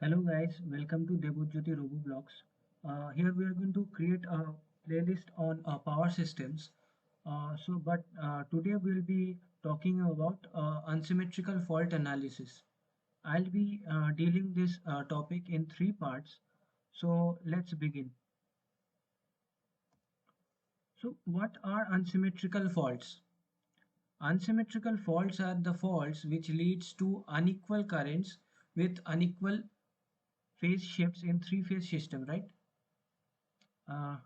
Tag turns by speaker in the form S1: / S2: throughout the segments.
S1: Hello guys, welcome to Debojyoti RoboBlogs. Here we are going to create a playlist on power systems. But today we'll be talking about unsymmetrical fault analysis. I'll be dealing this topic in three parts. So let's begin. So what are unsymmetrical faults? Unsymmetrical faults are the faults which leads to unequal currents with unequal phase shifts in three-phase system, right? Uh,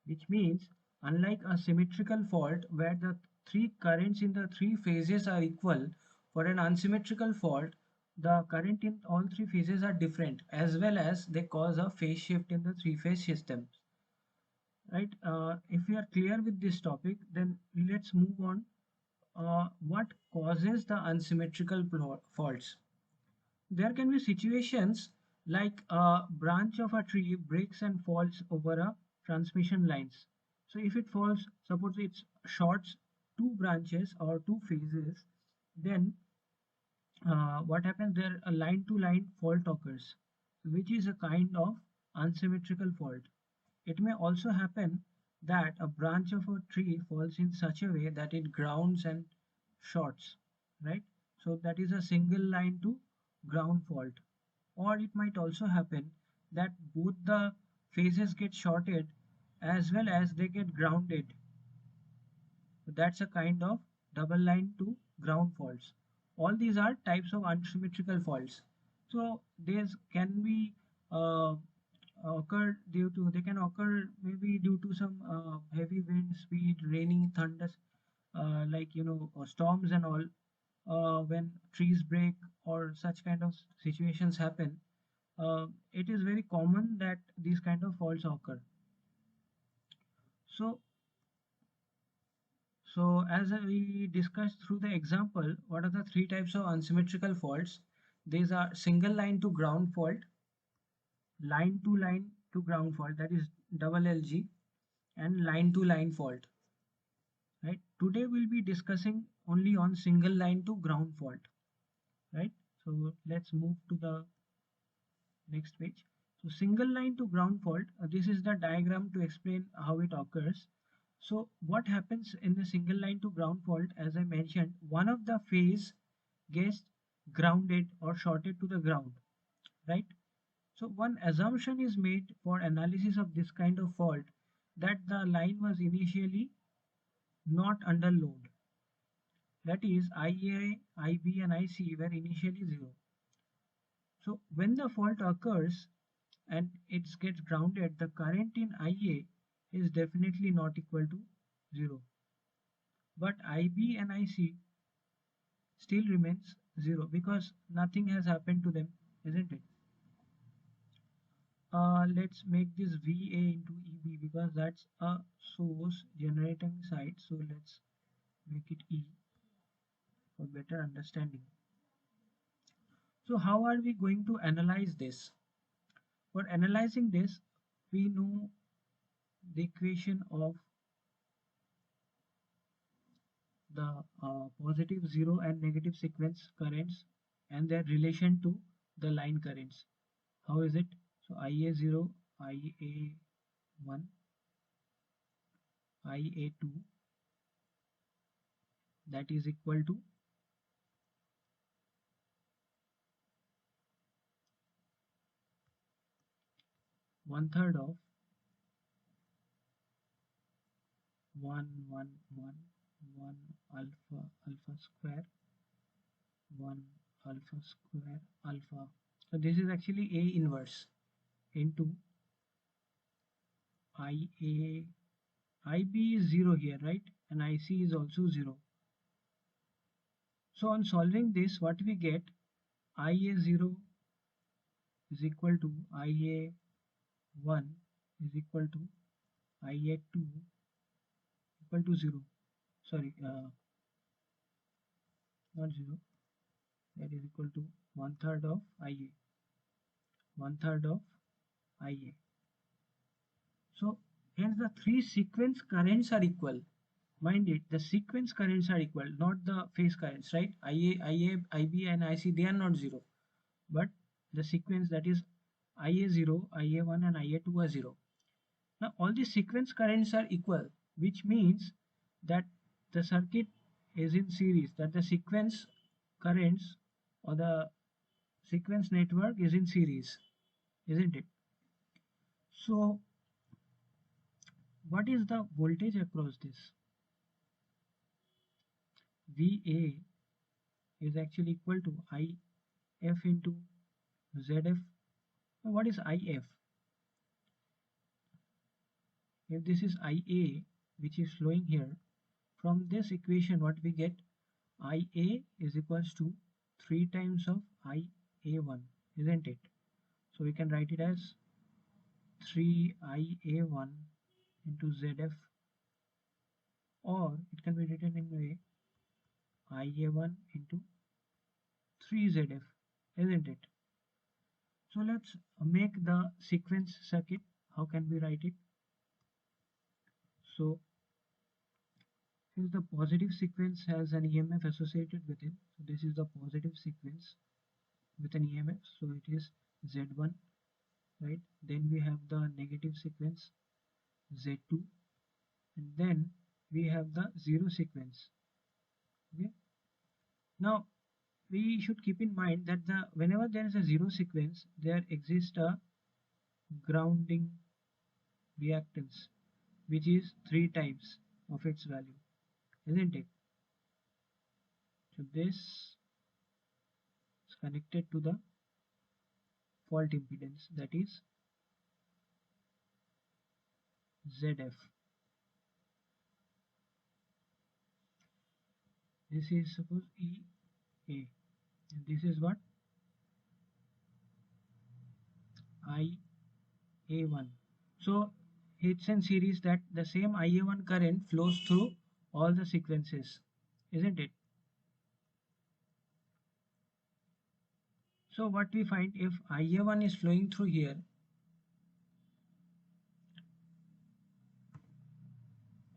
S1: which means unlike a symmetrical fault where the three currents in the three phases are equal, for an unsymmetrical fault the current in all three phases are different as well as they cause a phase shift in the three-phase systems, right? If we are clear with this topic, then let's move on. What causes the unsymmetrical faults? There can be situations like a branch of a tree breaks and falls over a transmission lines. So if it falls, suppose it shorts two branches or two phases, then what happens there? A line-to-line fault occurs, which is a kind of unsymmetrical fault. It may also happen that a branch of a tree falls in such a way that it grounds and shorts, right? So that is a single line to ground fault. Or it might also happen that both the phases get shorted as well as they get grounded. So that's a kind of double line to ground faults. All these are types of unsymmetrical faults. So these can be occur due to they can occur maybe due to some heavy wind speed, raining, thunders, storms and all. When trees break or such kind of situations happen, it is very common that these kind of faults occur. So So as we discussed through the example, what are the three types of unsymmetrical faults? These are single line to ground fault, line to ground fault, that is double LG, and line to line fault. Right? Today we'll be discussing only on single line to ground fault. Right? So let's move to the next page. So single line to ground fault, this is the diagram to explain how it occurs. So what happens in the single line to ground fault, as I mentioned, one of the phase gets grounded or shorted to the ground, right? So one assumption is made for analysis of this kind of fault that the line was initially not under load. That is IA, IB and IC were initially zero. So when the fault occurs and it gets grounded, the current in IA is definitely not equal to 0. But IB and IC still remains 0 because nothing has happened to them, isn't it? Let's make this VA into EB because that's a source generating side. So let's make it E for better understanding. So how are we going to analyze this? For analyzing this, we know the equation of the positive, zero and negative sequence currents and their relation to the line currents. How is it? So IA0, IA1, IA2, that is equal to one third of 1 alpha alpha square 1 alpha square alpha. So this is actually A inverse into IA. IB is 0 here, right? And IC is also 0. So on solving this, what we get, IA0 is equal to IA1 is equal to IA2 equal to 0. Sorry, not 0. That is equal to one third of IA. One third of IA. So hence the three sequence currents are equal. mind it, the sequence currents are equal, not the phase currents, right? IA, IB and IC, they are not zero, but the sequence, that is IA0, IA1 and IA2 are zero. Now all the sequence currents are equal, which means that the circuit is in series, that the sequence currents or the sequence network is in series, isn't it? So what is the voltage across this? VA is actually equal to IF into ZF. Now what is IF? If this is IA, which is flowing here, from this equation what we get, IA is equals to 3 times of IA1, isn't it? So we can write it as 3IA1 into ZF, or it can be written in way IA1 into 3ZF, isn't it? So let's make the sequence circuit. How can we write it? So since the positive sequence has an EMF associated with it, so this is the positive sequence with an EMF, so it is Z1, right? Then we have the negative sequence Z2, and then we have the zero sequence. Okay. Now we should keep in mind that whenever there is a zero sequence, there exists a grounding reactance, which is 3 times of its value, isn't it? So this is connected to the fault impedance, that is ZF. This is suppose EA, and this is what, IA1. So it's in series that the same IA1 current flows through all the sequences, isn't it? So what we find, if IA1 is flowing through here,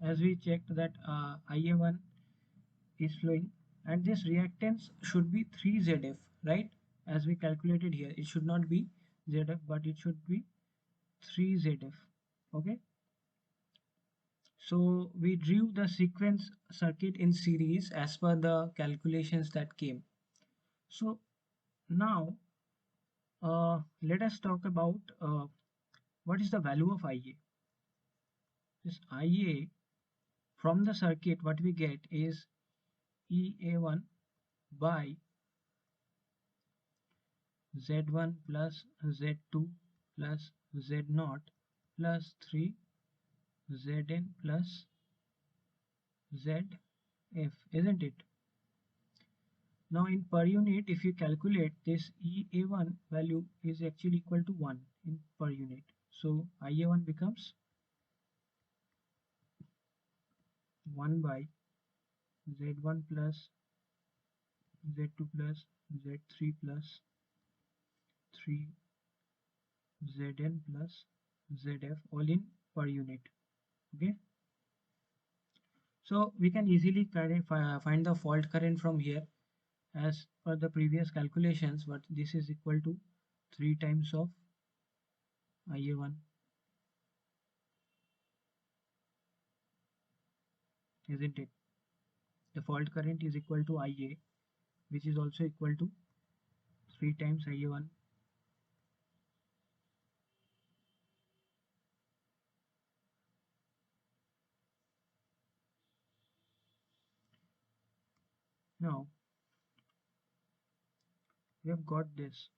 S1: as we checked that IA1 is flowing, and this reactance should be 3ZF, right? As we calculated here, it should not be ZF, but it should be 3ZF. Okay. So we drew the sequence circuit in series as per the calculations that came. So now let us talk about what is the value of IA. This IA from the circuit, what we get is EA1 by Z1 plus Z2 plus Z0 plus 3 Zn plus Zf, isn't it? Now in per unit, if you calculate this, EA1 value is actually equal to 1 in per unit. So IA1 becomes 1 by Z1 plus Z2 plus Z3 plus 3 Zn plus Zf, all in per unit. Okay. So we can easily find the fault current from here, as per the previous calculations, but this is equal to 3 times of IA1, isn't it? The fault current is equal to IA, which is also equal to 3 times IA1. Now we have got this.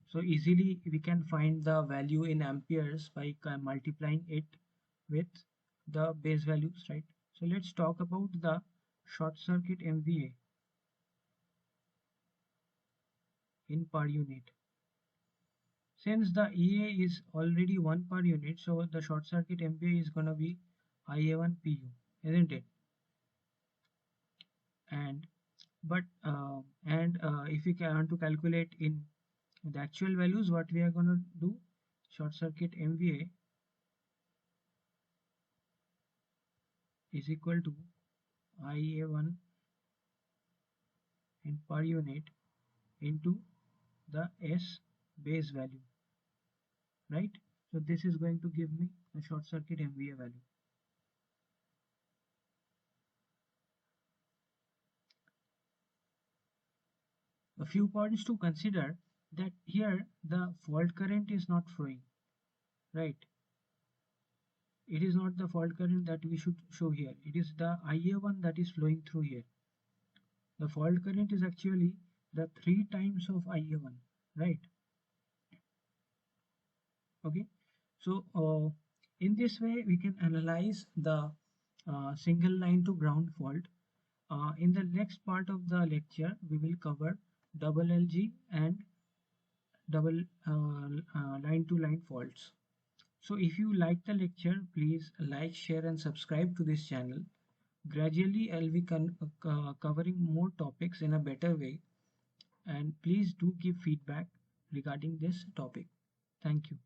S1: So easily we can find the value in amperes by multiplying it with the base values, right? So let's talk about the short circuit MVA in per unit. Since the EA is already 1 per unit, so the short circuit MVA is going to be IA1 PU, isn't it? And if we want to calculate in the actual values, what we are going to do, short circuit MVA is equal to IA1 in per unit into the S base value, right? So this is going to give me the short circuit MVA value. A few points to consider, that here the fault current is not flowing, right? It is not the fault current that we should show here. It is the IA1 that is flowing through here. The fault current is actually the 3 times of IA1, right? Okay. So in this way we can analyze the single line to ground fault. In the next part of the lecture we will cover double LG and double line to line faults. So if you like the lecture, please like, share and subscribe to this channel. Gradually I'll be covering more topics in a better way, and please do give feedback regarding this topic. Thank you.